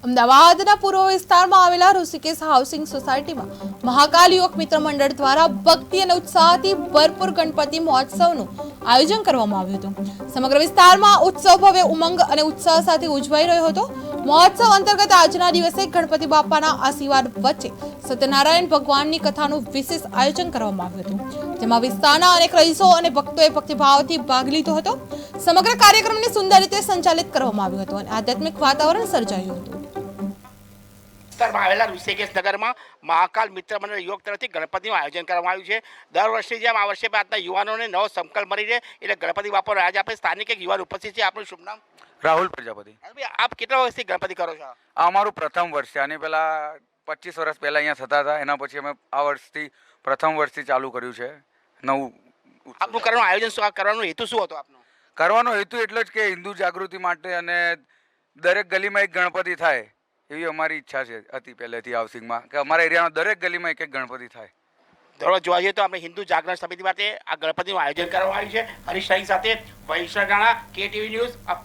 અમદાવાદના પૂર્વ વિસ્તારમાં આવેલા ઋષિકેશ હાઉસિંગ સોસાયટીમાં મહાકાલ યુવક મિત્ર મંડળ દ્વારા ભક્તિ અને ઉત્સાહથી ભરપૂર ગણપતિ મહોત્સવનું આયોજન કરવામાં આવ્યું હતું। સમગ્ર વિસ્તારમાં ઉત્સવ ભવ્ય ઉમંગ અને ઉત્સાહ સાથે ઉજવાઈ રહ્યો હતો। મહોત્સવ અંતર્ગત આજના દિવસે ગણપતિ બાપાના આશીર્વાદ વચ્ચે સત્યનારાયણ ભગવાનની કથાનું વિશેષ આયોજન કરવામાં આવ્યું હતું, જેમાં વિસ્તારના અનેક રહીશો અને ભક્તોએ ભક્તિભાવથી ભાગ લીધો હતો। સમગ્ર કાર્યક્રમને સુંદર રીતે સંચાલિત કરવામાં આવ્યું હતું અને આધ્યાત્મિક વાતાવરણ સર્જાયું હતું। વિસ્તારમાં આવેલા ઋષિકેશ નગરમાં મહાકાલ મિત્ર મંડળ યોગ તરફથી ગણપતિનું આયોજન કરવામાં આવ્યું છે। દર વર્ષની જેમ આ વર્ષે આજના યુવાનોને નવો સંકલ્પ મળી રહે એટલે ગણપતિ બાપાનો આજે આપણે સ્થાનિક એક યુવાન ઉપસ્થિત છે। આપનું શુભ નામ? રાહુલ પ્રજાપતિ। આપ કેટલા વર્ષથી ગણપતિ કરો છો? આ અમારું પ્રથમ વર્ષ છે। આની પહેલાં 25 વર્ષ પહેલાં અહીંયા થતા હતા, એના પછી અમે આ વર્ષથી પ્રથમ વર્ષથી ચાલુ કર્યું છે નવું। આપનું કરવાનું આયોજન શું, કરવાનો હેતુ શું હતો આપનો? કરવાનો હેતુ એટલો જ કે હિન્દુ જાગૃતિ માટે અને દરેક ગલીમાં એક ગણપતિ થાય એવી અમારી ઈચ્છા હતી પહેલેથી હાઉસિંગમાં, કે અમારા એરિયામાં દરેક ગલીમાં એક એક ગણપતિ થાય। ધોરણ જોવા જઈએ તો આપણે હિન્દુ જાગરણ સમિતિ માટે આ ગણપતિનું આયોજન કરવામાં આવ્યું છે। હરીશ સાથે વૈશ્વ રાણા, KTV ન્યૂઝ।